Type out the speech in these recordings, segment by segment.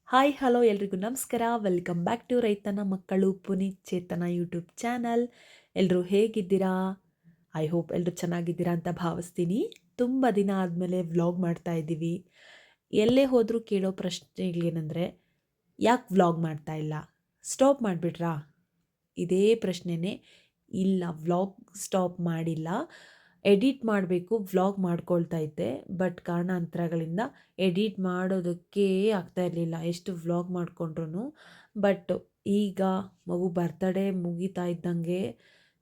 Hi hello ಎಲ್ರಿಗೂ ನಮಸ್ಕಾರ. Welcome back to ರೈತನ ಮಕ್ಕಳು ಪುನೀತ್ ಚೇತನ ಯೂಟ್ಯೂಬ್ ಚಾನಲ್. ಎಲ್ಲರೂ ಹೇಗಿದ್ದೀರಾ? ಐ ಹೋಪ್ ಎಲ್ಲರೂ ಚೆನ್ನಾಗಿದ್ದೀರಾ ಅಂತ ಭಾವಿಸ್ತೀನಿ. ತುಂಬ ದಿನ ಆದಮೇಲೆ ವ್ಲಾಗ್ ಮಾಡ್ತಾ ಇದ್ದೀವಿ. ಎಲ್ಲೇ ಹೋದರೂ ಕೇಳೋ ಪ್ರಶ್ನೆಗಳೇನೆಂದರೆ, ಯಾಕೆ ವ್ಲಾಗ್ ಮಾಡ್ತಾ ಇಲ್ಲ, ಸ್ಟಾಪ್ ಮಾಡಿಬಿಟ್ರಾ? ಇದೇ ಪ್ರಶ್ನೆನೇ. ಇಲ್ಲ, ವ್ಲಾಗ್ ಸ್ಟಾಪ್ ಮಾಡಿಲ್ಲ. ಎಡಿಟ್ ಮಾಡಬೇಕು, ವ್ಲಾಗ್ ಮಾಡ್ಕೊಳ್ತಾ ಇದ್ದೆ. ಬಟ್ ಕಾರಣಾಂತರಗಳಿಂದ ಎಡಿಟ್ ಮಾಡೋದಕ್ಕೆ ಆಗ್ತಾ ಇರಲಿಲ್ಲ, ಎಷ್ಟು ವ್ಲಾಗ್ ಮಾಡಿಕೊಂಡ್ರು. ಬಟ್ ಈಗ ಮಗು ಬರ್ತಡೇ ಮುಗಿತಾ ಇದ್ದಂಗೆ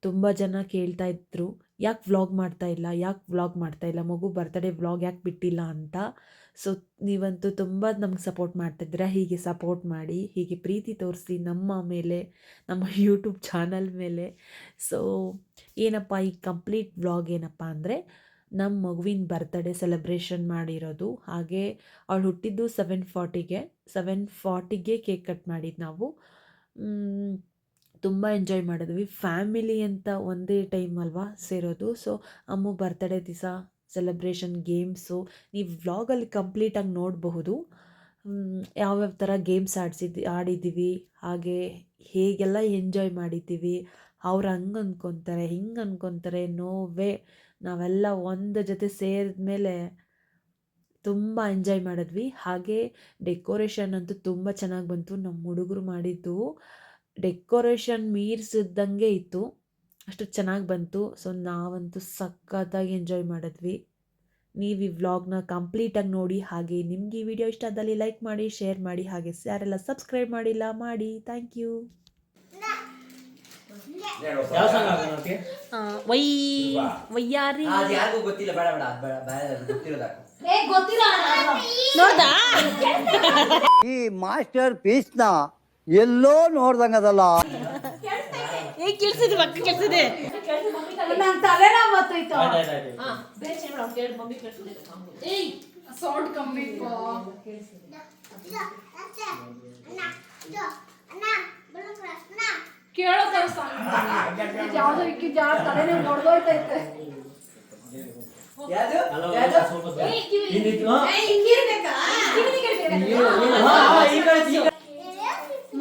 ತುಂಬ ಜನ ಕೇಳ್ತಾ ಇದ್ರು, ಯಾಕೆ ವ್ಲಾಗ್ ಮಾಡ್ತಾ ಇಲ್ಲ, ಯಾಕೆ ವ್ಲಾಗ್ ಮಾಡ್ತಾ ಇಲ್ಲ, ಮಗು ಬರ್ತಡೇ ವ್ಲಾಗ್ ಯಾಕೆ ಬಿಟ್ಟಿಲ್ಲ ಅಂತ. ಸೊ ನೀವಂತೂ ತುಂಬ ನಮ್ಗೆ ಸಪೋರ್ಟ್ ಮಾಡ್ತಿದ್ದೀರಾ. ಹೀಗೆ ಸಪೋರ್ಟ್ ಮಾಡಿ, ಹೀಗೆ ಪ್ರೀತಿ ತೋರಿಸಿ ನಮ್ಮ ಮೇಲೆ, ನಮ್ಮ ಯೂಟ್ಯೂಬ್ ಚಾನಲ್ ಮೇಲೆ. ಸೊ ಏನಪ್ಪ ಈ ಕಂಪ್ಲೀಟ್ ವ್ಲಾಗ್ ಏನಪ್ಪ ಅಂದರೆ, ನಮ್ಮ ಮಗುವಿನ ಬರ್ತಡೇ ಸೆಲೆಬ್ರೇಷನ್ ಮಾಡಿರೋದು. ಹಾಗೆ ಅವಳು ಹುಟ್ಟಿದ್ದು 7:40ಗೆ ಕೇಕ್ ಕಟ್ ಮಾಡಿದ್ದು ನಾವು. ತುಂಬ ಎಂಜಾಯ್ ಮಾಡಿದ್ವಿ. ಫ್ಯಾಮಿಲಿ ಅಂತ ಒಂದೇ ಟೈಮ್ ಅಲ್ವಾ ಸೇರೋದು. ಸೊ ಅಮ್ಮ ಬರ್ತಡೇ ದಿವಸ ಸೆಲೆಬ್ರೇಷನ್, ಗೇಮ್ಸು ನೀವು ವ್ಲಾಗಲ್ಲಿ ಕಂಪ್ಲೀಟಾಗಿ ನೋಡಬಹುದು. ಯಾವ್ಯಾವ ಥರ ಗೇಮ್ಸ್ ಆಡಿದ್ದೀವಿ, ಹಾಗೆ ಹೇಗೆಲ್ಲ ಎಂಜಾಯ್ ಮಾಡಿದ್ದೀವಿ. ಅವ್ರು ಹಂಗೆ ಅಂದ್ಕೊತಾರೆ, ಹಿಂಗೆ ಅಂದ್ಕೊತಾರೆ, ನೋವೇ. ನಾವೆಲ್ಲ ಒಂದು ಜೊತೆ ಸೇರಿದ ಮೇಲೆ ತುಂಬ ಎಂಜಾಯ್ ಮಾಡಿದ್ವಿ. ಹಾಗೆ ಡೆಕೋರೇಷನ್ ಅಂತೂ ತುಂಬ ಚೆನ್ನಾಗಿ ಬಂತು. ನಮ್ಮ ಹುಡುಗರು ಮಾಡಿದ್ದು ಡೆಕೋರೇಷನ್ ಮೀರಿಸಿದಂಗೆ ಇತ್ತು, ಅಷ್ಟು ಚೆನ್ನಾಗಿ ಬಂತು. ಸೊ ನಾವಂತೂ ಸಖತ್ತಾಗಿ ಎಂಜಾಯ್ ಮಾಡಿದ್ವಿ. ನೀವು ಈ ವ್ಲಾಗ್ನ ಕಂಪ್ಲೀಟಾಗಿ ನೋಡಿ. ಹಾಗೆ ನಿಮಗೆ ಈ ವಿಡಿಯೋ ಇಷ್ಟ ಆದಲ್ಲಿ ಲೈಕ್ ಮಾಡಿ, ಶೇರ್ ಮಾಡಿ. ಹಾಗೆ ಯಾರೆಲ್ಲ ಸಬ್ಸ್ಕ್ರೈಬ್ ಮಾಡಿಲ್ಲ ಮಾಡಿ. Thank you. ವಯ್ಯಾರಿ ನೋಡ್ದಾ ಈ ಮಾಸ್ಟರ್ ಪೀಸ್ನ ಎಲ್ಲೋ ನೋಡ್ದಂಗದಲ್ಲ. ಕೇಳಿಸಿದೆ, ಮಕ್ಕ ಕೇಳಿಸಿದೆ. ಸೌಂಡ್ ಕಮ್ಮಿ ಕೇಳೋ ಯಾವ್ದೋ ಇಕ್ಕಿದ್ ಯಾರ ತಲೆನೇ ಹೊಡೆದೋಯ್ತೈತೆ.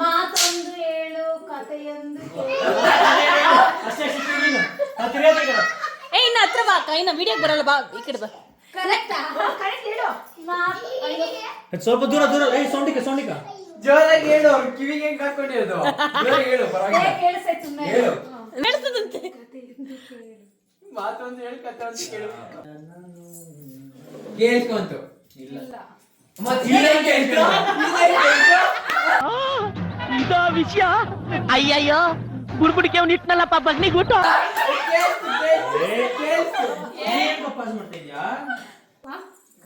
ಮಾತೊಂದು ಹೇಳು, ಕಥೆಯೊಂದು ಇನ್ನು ಹತ್ರ ಬಾ ಅಕ್ಕ, ಇನ್ನು ವಿಡಿಯೋಗೆ ಬರಲ್ಲ, ಬಾ ಈ ಕಡೆ ಬಾ. ಕರೆಕ್ಟ್ ಹೇಳು. ಸ್ವಲ್ಪ ದೂರ ಸೌಂಡಿಕ ಜೋರಾಗಿ ಹೇಳು, ಕಿವಿಗೆ ಹೆಂಗ್ ಹಾಕೊಂಡಿರೋದು? ಜೋರಾಗಿ ಹೇಳು, ಪರವಾಗಿಲ್ಲ. ಕೇಳಿಸೈತೆ ಸುಮ್ಮನೆ ಹೇಳು. ನಡೆಸ್ತದಂತೆ. ಮಾತೊಂದು ಹೇಳು, ಕಥೆ ಒಂದು ಕೇಳು. ಕೇಳಿಸ್ಕೊಂತು. ಇಲ್ಲ ಮತ್ತೆ ಇದೇನ್ ಕೇಳ್ತು? ಇದೋ ವಿಷಯ. ಅಯ್ಯಯ್ಯೋ, ಬುಡ್ಬುಡಿಕೆ ಅವ್ನು ಇಟ್ನಲ್ಲಪ್ಪ ಬಗ್ನಿಗುಟ್ಟು.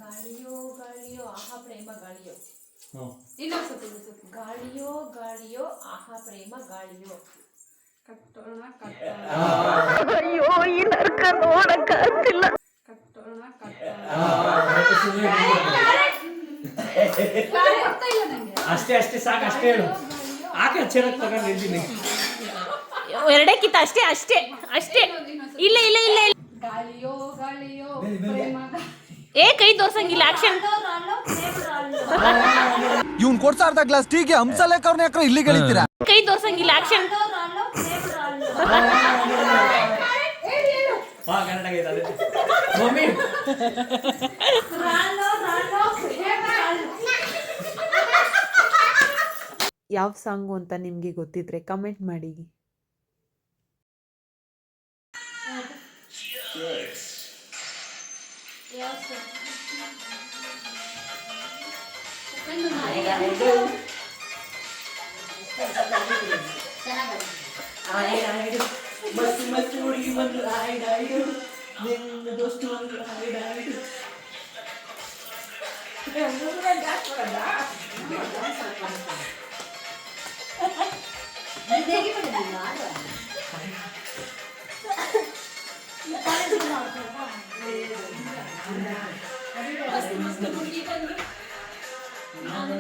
ಗಾಳಿಯೋ ಗಾಳಿಯೋ ಆಹಾ ಪ್ರೇಮ ಗಾಳಿಯೋ. ಇನ್ನೊಂದ್ಸತಿ ಗಾಳಿಯೋ ಗಾಳಿಯೋ ಆಹಾ ಪ್ರೇಮ ಗಾಳಿಯೋ. ಕಟ್ಟೋಣ ಅಯ್ಯೋ, ಈ ನರ್ಕ ನೋಡಕ್ಕಾಗ್ತಿಲ್ಲ. ಕಟ್ಟೋಣ ಅಷ್ಟೇ ಸಾಕು, ಅಷ್ಟೇ ಹೇಳು. ಆಕೆ ಚೆನ್ನಾಗಿ ತಗೊಂಡು ಇದ್ದೀನಿ. ಎರಡೇ ಕಿತ್ತ, ಅಷ್ಟೇ. ಇಲ್ಲ. ಗಾಳಿಯೋ ಗಾಳಿಯೋ ಪ್ರೇಮ ಕೈ ತೋರ್ಸಂಗಿಲ್ಲ, ಆಕ್ಷನ್. ಇವ್ನ್ ಕೊಡ್ತಾ ಅರ್ಧ ಗ್ಲಾಸ್ ಟೀಗೆ ಹಂಸಲೇಖರ್ನ ಯಾಕ್ರ ಇಲ್ಲಿ ಗೆಳಿತೀರಾ? ಕೈ ತೋರ್ಸಂಗಿಲ್ಲ, ಆಕ್ಷನ್. ಕನ್ನಡ ಇದೆ ಮಮ್ಮಿ. ಯಾವ ಸಾಂಗು ಅಂತ ನಿಮಗೆ ಗೊತ್ತಿದ್ರೆ ಕಮೆಂಟ್ ಮಾಡಿ. ಮಸ್ತ್ ಹುಡುಗಿ ಬಂದು ಆಯ್ಡು ನಿನ್ನ ದೋಸ್ತು ಒಂದು ಆಯ್ಡು.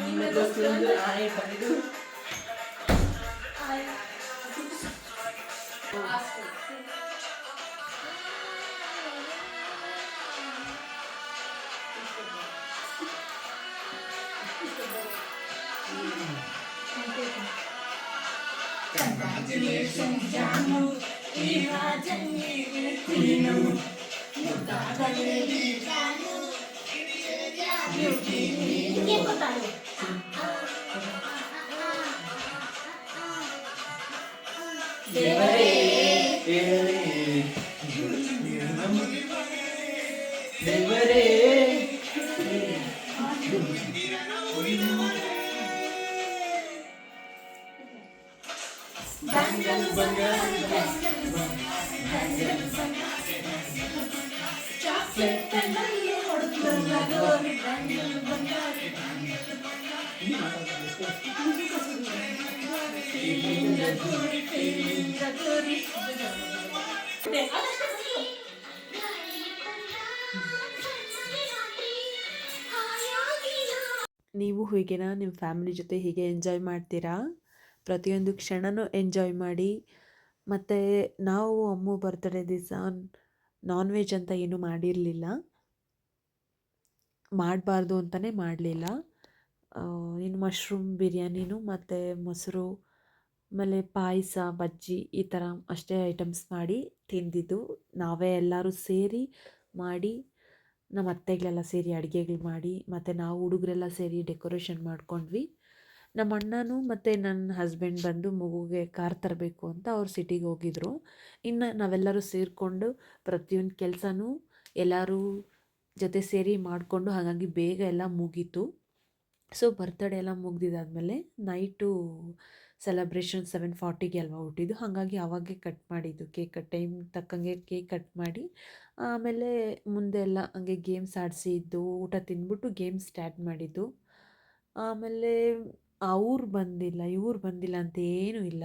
ನಿನ್ನ ದೋಸ್ತು ಒಂದು ಆಯ್ಡು. ನೀವು ಹೀಗೇನಾ ನಿಮ್ಮ ಫ್ಯಾಮಿಲಿ ಜೊತೆ ಹೀಗೆ ಎಂಜಾಯ್ ಮಾಡ್ತೀರಾ? ಪ್ರತಿಯೊಂದು ಕ್ಷಣನೂ ಎಂಜಾಯ್ ಮಾಡಿ. ಮತ್ತು ನಾವು ಅಮ್ಮು ಬರ್ತ್ಡೇ ದಿವಸ ನಾನ್ ವೆಜ್ ಅಂತ ಏನೂ ಮಾಡಿರಲಿಲ್ಲ, ಮಾಡಬಾರ್ದು ಅಂತಲೇ ಮಾಡಲಿಲ್ಲ. ಇನ್ನು ಮಶ್ರೂಮ್ ಬಿರಿಯಾನಿನೂ ಮತ್ತು ಮೊಸರು, ಆಮೇಲೆ ಪಾಯಸ, ಬಜ್ಜಿ ಈ ಥರ ಅಷ್ಟೇ ಐಟಮ್ಸ್ ಮಾಡಿ ತಿಂದಿದ್ದು. ನಾವೇ ಎಲ್ಲರೂ ಸೇರಿ ಮಾಡಿ, ನಮ್ಮ ಅತ್ತೆಗಳೆಲ್ಲ ಸೇರಿ ಅಡುಗೆಗಳು ಮಾಡಿ, ಮತ್ತು ನಾವು ಹುಡುಗರೆಲ್ಲ ಸೇರಿ ಡೆಕೋರೇಷನ್ ಮಾಡ್ಕೊಂಡ್ವಿ. ನಮ್ಮ ಅಣ್ಣನೂ ಮತ್ತು ನನ್ನ ಹಸ್ಬೆಂಡ್ ಬಂದು ಮಗುಗೆ ಕಾರ್ ತರಬೇಕು ಅಂತ ಅವ್ರು ಸಿಟಿಗೆ ಹೋಗಿದ್ರು. ಇನ್ನು ನಾವೆಲ್ಲರೂ ಸೇರಿಕೊಂಡು ಪ್ರತಿಯೊಂದು ಕೆಲಸನೂ ಎಲ್ಲರೂ ಜೊತೆ ಸೇರಿ ಮಾಡಿಕೊಂಡು, ಹಾಗಾಗಿ ಬೇಗ ಎಲ್ಲ ಮುಗೀತು. ಸೊ ಬರ್ತಡೇ ಎಲ್ಲ ಮುಗ್ದಿದ್ದಾದಮೇಲೆ ನೈಟು ಸೆಲೆಬ್ರೇಷನ್ 7:40ಗೆ ಅಲ್ವಾ ಹುಟ್ಟಿದ್ದು, ಹಾಗಾಗಿ ಆವಾಗೇ ಕಟ್ ಮಾಡಿದ್ದು ಕೇಕ್. ಟೈಮ್ ತಕ್ಕಂಗೆ ಕೇಕ್ ಕಟ್ ಮಾಡಿ ಆಮೇಲೆ ಮುಂದೆ ಎಲ್ಲ ಹಂಗೆ ಗೇಮ್ಸ್ ಆಡಿಸಿದ್ದು, ಊಟ ತಿಂದ್ಬಿಟ್ಟು ಗೇಮ್ ಸ್ಟಾರ್ಟ್ ಮಾಡಿದ್ದು. ಆಮೇಲೆ ಅವ್ರು ಬಂದಿಲ್ಲ ಇವ್ರು ಬಂದಿಲ್ಲ ಅಂತ ಏನೂ ಇಲ್ಲ,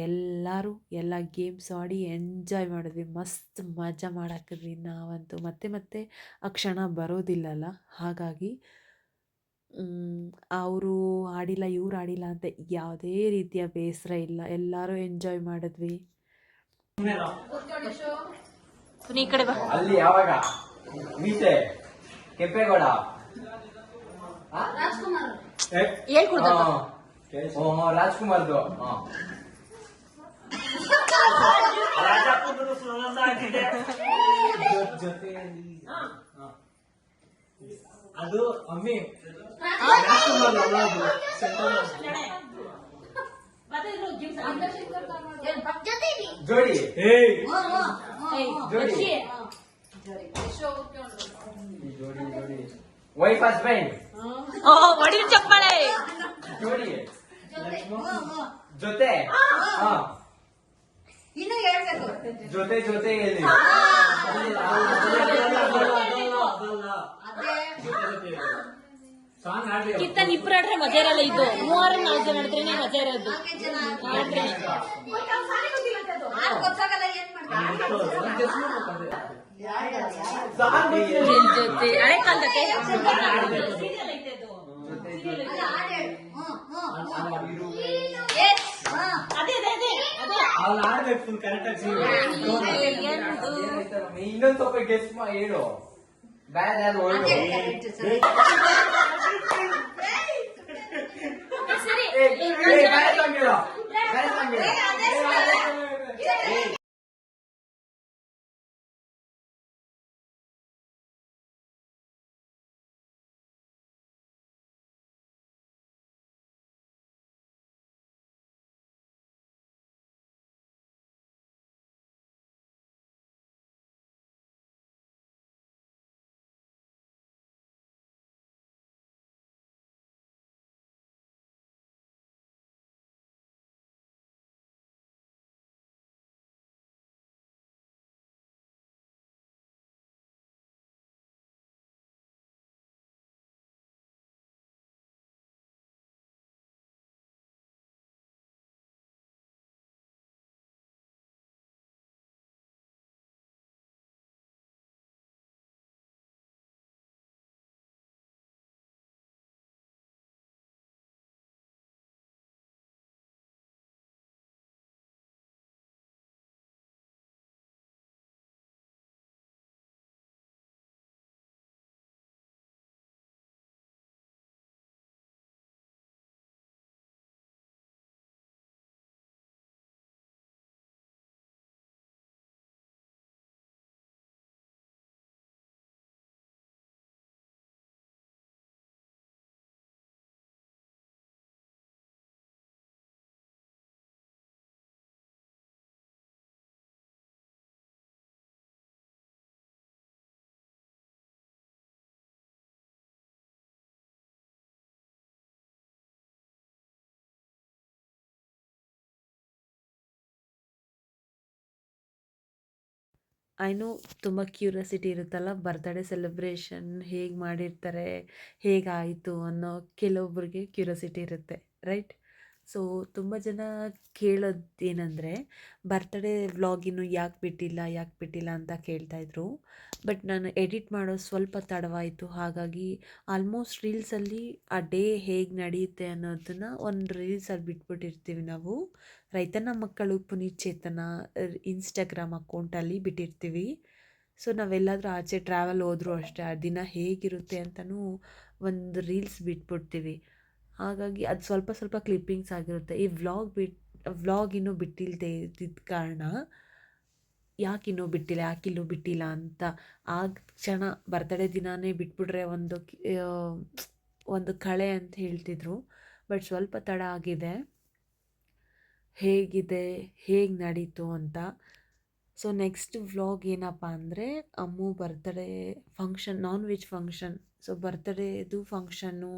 ಎಲ್ಲರೂ ಎಲ್ಲ ಗೇಮ್ಸ್ ಆಡಿ ಎಂಜಾಯ್ ಮಾಡಿದ್ವಿ. ಮಸ್ತ್ ಮಜಾ ಮಾಡಾಕಿದ್ವಿ ನಾವಂತೂ. ಮತ್ತೆ ಮತ್ತೆ ಆ ಕ್ಷಣ ಬರೋದಿಲ್ಲಲ್ಲ, ಹಾಗಾಗಿ ಅವರು ಆಡಿಲ್ಲ ಇವ್ರು ಆಡಿಲ್ಲ ಅಂತ ಯಾವುದೇ ರೀತಿಯ ಬೇಸರ ಇಲ್ಲ, ಎಲ್ಲರೂ ಎಂಜಾಯ್ ಮಾಡಿದ್ವಿ. ಈ ಕಡೆ ಬಾ. ಅಲ್ಲಿ ಯಾವಾಗ ಮೀಸೆ ಕೆಂಪೇಗೌಡ ಹೇಳ್ಕೊಡ್ದ ರಾಜ್ಕುಮಾರ್ದು ಅದು ಅಮ್ಮಿ ಜೋಡಿ ಜೋಡಿ ಜೋಡಿ ವೈಫ್ ಹಸ್ಬೆಂಡ್ ಹೊಡಿಲ್ ಚಪ್ಪಾಳೆ. ಜೋಡಿ ಜೊತೆ ಇನ್ನು ಹೇಳ್ಬೇಕು. ಜೊತೆ ಜೊತೆಯಲ್ಲಿ ಕಿತ್ತನ್ ಇಬ್ರು ಆಡ್ರೆ ಮಜಾ ಇರಲ್ಲ. ಇದು ಮೂವರು 4 ಜನ ಆಡಿದ್ರೇನೆ ಮಜಾ ಇರೋದು. ಗೊತ್ತಾಗಲ್ಲ ಏನ್ ಜೊತೆ ಹಳೆ ಕಾಲದಕ್ಕೆ ಇನ್ನೊಂದು ಸ್ವಲ್ಪ ಗೆಸ್ ಹೇಳು. ಬ್ಯಾಡ್ ಯಾರು ಸರಿ ಐನೋ ತುಂಬ ಕ್ಯೂರಿಯಾಸಿಟಿ ಇರುತ್ತಲ್ಲ, ಬರ್ತ್ಡೇ ಸೆಲೆಬ್ರೇಷನ್ ಹೇಗೆ ಮಾಡಿರ್ತಾರೆ, ಹೇಗಾಯಿತು ಅನ್ನೋ ಕೆಲವೊಬ್ಬರಿಗೆ ಕ್ಯೂರಿಯಾಸಿಟಿ ಇರುತ್ತೆ, ರೈಟ್? ಸೊ ತುಂಬ ಜನ ಕೇಳೋದೇನೆಂದರೆ, ಬರ್ತ್ಡೇ ವ್ಲಾಗ್ ಇನ್ನೂ ಯಾಕೆ ಬಿಟ್ಟಿಲ್ಲ ಅಂತ ಕೇಳ್ತಾಯಿದ್ರು. ಬಟ್ ನಾನು ಎಡಿಟ್ ಮಾಡೋದು ಸ್ವಲ್ಪ ತಡವಾಯಿತು, ಹಾಗಾಗಿ ಆಲ್ಮೋಸ್ಟ್ ರೀಲ್ಸಲ್ಲಿ ಆ ಡೇ ಹೇಗೆ ನಡೆಯುತ್ತೆ ಅನ್ನೋದನ್ನು ಒಂದು ರೀಲ್ಸಲ್ಲಿ ಬಿಟ್ಬಿಟ್ಟಿರ್ತೀವಿ ನಾವು. ರೈತನ ಮಕ್ಕಳು ಪುನೀತ್ ಚೇತನ ಇನ್ಸ್ಟಾಗ್ರಾಮ್ ಅಕೌಂಟಲ್ಲಿ ಬಿಟ್ಟಿರ್ತೀವಿ. ಸೊ ನಾವೆಲ್ಲಾದರೂ ಆಚೆ ಟ್ರಾವೆಲ್ ಹೋದರೂ ಅಷ್ಟೇ, ಆ ದಿನ ಹೇಗಿರುತ್ತೆ ಅಂತಲೂ ಒಂದು ರೀಲ್ಸ್ ಬಿಟ್ಬಿಡ್ತೀವಿ. ಹಾಗಾಗಿ ಅದು ಸ್ವಲ್ಪ ಕ್ಲಿಪ್ಪಿಂಗ್ಸ್ ಆಗಿರುತ್ತೆ. ಈ ವ್ಲಾಗ್ ಇನ್ನೂ ಇದ್ದಿದ್ದ ಕಾರಣ ಯಾಕಿನ್ನೂ ಬಿಟ್ಟಿಲ್ಲ ಅಂತ ಆ ಕ್ಷಣ ಬರ್ತ್ಡೇ ದಿನಾನೇ ಬಿಟ್ಬಿಟ್ರೆ ಒಂದು ಕಳೆ ಅಂತ ಹೇಳ್ತಿದ್ರು. ಬಟ್ ಸ್ವಲ್ಪ ತಡ ಆಗಿದೆ. ಹೇಗೆ ನಡೀತು ಅಂತ. ಸೊ ನೆಕ್ಸ್ಟ್ ವ್ಲಾಗ್ ಏನಪ್ಪ ಅಂದರೆ, Ammu birthday function, non veg function. So ಬರ್ತ್ಡೇದು ಫಂಕ್ಷನ್ನು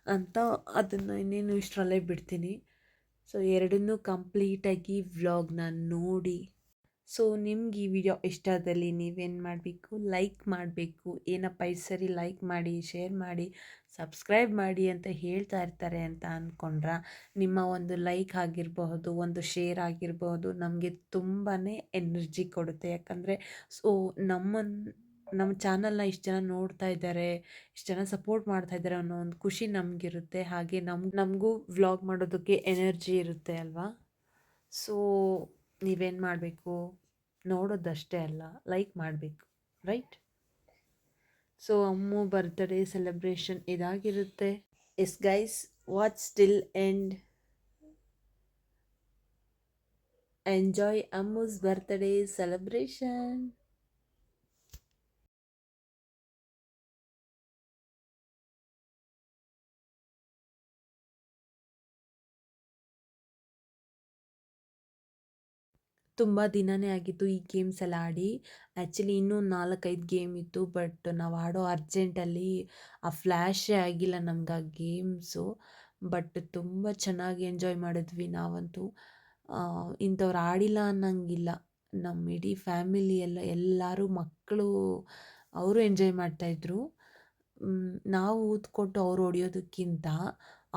ಅಂತ ಅದನ್ನು ಇನ್ನೇನು ಇಷ್ಟರಲ್ಲೇ ಬಿಡ್ತೀನಿ. ಸೊ ಎರಡನ್ನೂ ಕಂಪ್ಲೀಟಾಗಿ ವ್ಲಾಗ್ನ ನೋಡಿ. ಸೊ ನಿಮ್ಗೆ ಈ ವಿಡಿಯೋ ಇಷ್ಟ ಆದಲ್ಲಿ ನೀವೇನು ಮಾಡಬೇಕು, ಲೈಕ್ ಮಾಡಬೇಕು. ಏನಪ್ಪ ಈ ಸರಿ ಲೈಕ್ ಮಾಡಿ, ಶೇರ್ ಮಾಡಿ, ಸಬ್ಸ್ಕ್ರೈಬ್ ಮಾಡಿ ಅಂತ ಹೇಳ್ತಾ ಇರ್ತಾರೆ ಅಂತ ಅಂದ್ಕೊಂಡ್ರೆ, ನಿಮ್ಮ ಒಂದು ಲೈಕ್ ಆಗಿರಬಹುದು, ಒಂದು ಶೇರ್ ಆಗಿರಬಹುದು, ನಮಗೆ ತುಂಬಾ ಎನರ್ಜಿ ಕೊಡುತ್ತೆ. ಯಾಕಂದರೆ ಸೊ ನಮ್ಮ ಚಾನಲ್ನ ಇಷ್ಟು ಜನ ನೋಡ್ತಾ ಇದ್ದಾರೆ, ಇಷ್ಟು ಜನ ಸಪೋರ್ಟ್ ಮಾಡ್ತಾ ಇದ್ದಾರೆ ಅನ್ನೋ ಒಂದು ಖುಷಿ ನಮಗಿರುತ್ತೆ. ಹಾಗೆ ನಮಗೂ ವ್ಲಾಗ್ ಮಾಡೋದಕ್ಕೆ ಎನರ್ಜಿ ಇರುತ್ತೆ ಅಲ್ವಾ. ಸೊ ನೀವೇನು ಮಾಡಬೇಕು, ನೋಡೋದಷ್ಟೇ ಅಲ್ಲ, ಲೈಕ್ ಮಾಡಬೇಕು, right? So Ammu birthday celebration ಇದಾಗಿರುತ್ತೆ. Yes guys, watch till end. Enjoy Ammu's birthday celebration. ತುಂಬ ದಿನವೇ ಆಗಿತ್ತು ಈ ಗೇಮ್ಸ್ ಎಲ್ಲ ಆಡಿ. ಆ್ಯಕ್ಚುಲಿ ಇನ್ನೂ 4-5 ಗೇಮ್ ಇತ್ತು, ಬಟ್ ನಾವು ಆಡೋ ಅರ್ಜೆಂಟಲ್ಲಿ ಆ ಫ್ಲ್ಯಾಶೇ ಆಗಿಲ್ಲ ನಮ್ಗೆ ಆ ಗೇಮ್ಸು. ಬಟ್ ತುಂಬ ಚೆನ್ನಾಗಿ ಎಂಜಾಯ್ ಮಾಡಿದ್ವಿ ನಾವಂತೂ. ಇಂಥವ್ರು ಆಡಿಲ್ಲ ಅನ್ನೋಂಗಿಲ್ಲ. ನಮ್ಮ ಇಡೀ ಫ್ಯಾಮಿಲಿ ಎಲ್ಲರೂ ಮಕ್ಕಳು ಅವರು ಎಂಜಾಯ್ ಮಾಡ್ತಾಯಿದ್ರು. ನಾವು ಊದ್ಕೊಟ್ಟು ಅವ್ರು ಹೊಡಿಯೋದಕ್ಕಿಂತ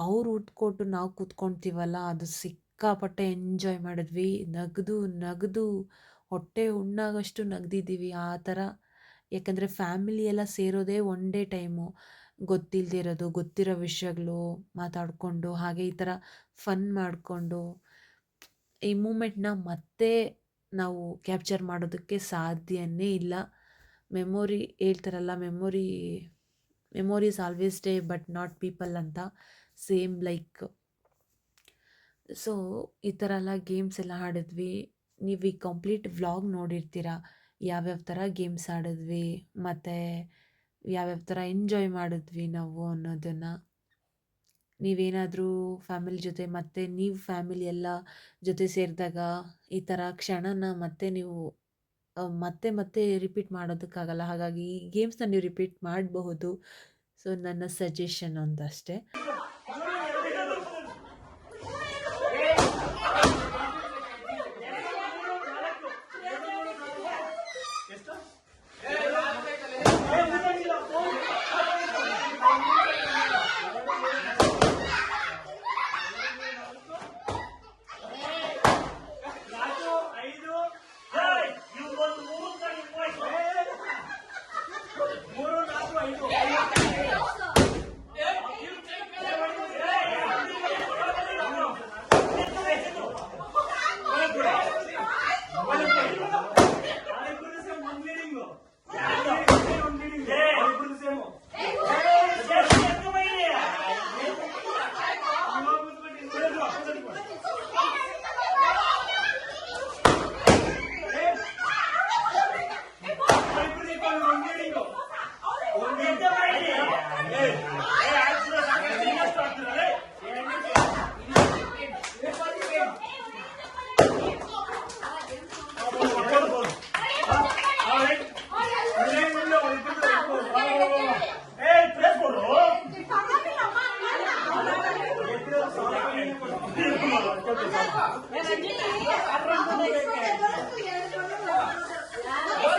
ಅವ್ರು ಊದ್ಕೊಟ್ಟು ನಾವು ಕೂತ್ಕೊಳ್ತೀವಲ್ಲ, ಅದು ಸಿಕ್ಕಾಪಟ್ಟೆ ಎಂಜಾಯ್ ಮಾಡಿದ್ವಿ. ನಗದು ಹೊಟ್ಟೆ ಹುಣ್ಣಾಗಷ್ಟು ನಗ್ದಿದ್ದೀವಿ ಆ ಥರ. ಯಾಕಂದರೆ ಫ್ಯಾಮಿಲಿ ಎಲ್ಲ ಸೇರೋದೇ ಒನ್ ಡೇ ಟೈಮು. ಗೊತ್ತಿಲ್ಲದೆ ಇರೋದು, ಗೊತ್ತಿರೋ ವಿಷಯಗಳು ಮಾತಾಡಿಕೊಂಡು, ಹಾಗೆ ಈ ಥರ ಫನ್ ಮಾಡಿಕೊಂಡು ಈ ಮೂಮೆಂಟ್ನ ಮತ್ತೆ ನಾವು ಕ್ಯಾಪ್ಚರ್ ಮಾಡೋದಕ್ಕೆ ಸಾಧ್ಯನೇ ಇಲ್ಲ. ಮೆಮೊರಿ ಹೇಳ್ತಾರಲ್ಲ, memories always stay but not people ಅಂತ, ಸೇಮ್ ಲೈಕ್. ಸೊ ಈ ಥರ ಎಲ್ಲ ಗೇಮ್ಸ್ ಎಲ್ಲ ಆಡಿದ್ವಿ. ನೀವು ಈ ಕಂಪ್ಲೀಟ್ ವ್ಲಾಗ್ ನೋಡಿರ್ತೀರ, ಯಾವ್ಯಾವ ಥರ ಗೇಮ್ಸ್ ಆಡಿದ್ವಿ ಮತ್ತು ಯಾವ್ಯಾವ ಥರ ಎಂಜಾಯ್ ಮಾಡಿದ್ವಿ ನಾವು ಅನ್ನೋದನ್ನು. ನೀವೇನಾದರೂ ಫ್ಯಾಮಿಲಿ ಜೊತೆ ಮತ್ತು ನೀವು ಫ್ಯಾಮಿಲಿ ಎಲ್ಲ ಜೊತೆ ಸೇರಿದಾಗ ಈ ಥರ ಕ್ಷಣನ ನೀವು ಮತ್ತೆ ರಿಪೀಟ್ ಮಾಡೋದಕ್ಕಾಗಲ್ಲ. ಹಾಗಾಗಿ ಈ ಗೇಮ್ಸ್ನ ನೀವು ರಿಪೀಟ್ ಮಾಡಬಹುದು. ಸೊ ನನ್ನ ಸಜೆಷನ್ ಒಂದಷ್ಟೇ. Hey,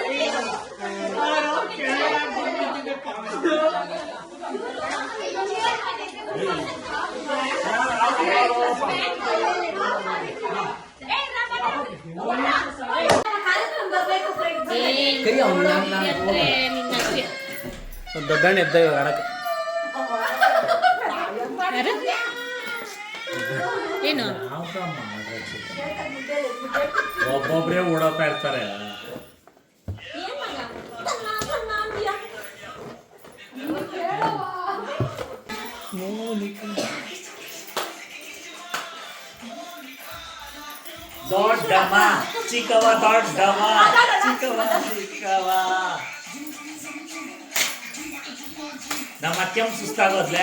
ಒಂದು ದೊಡ್ಡಣ್ಣ ಎದ್ದ ಇವಾಗ ಆಡಕ್ಕೆ. ಏನು ಒಬ್ಬೊಬ್ರೇ ಓಡಾಡ್ತಾ ಇರ್ತಾರೆ. ದೊಡ್ಡವ ಚಿಕ್ಕವ ದೊಡ್ಡವ ಚಿಕ್ಕವ ಚಿಕ್ಕವ. ನಮ್ಮ ಅತ್ಯಂತ ಸುಸ್ತಾಗೋದ್ಲೆ.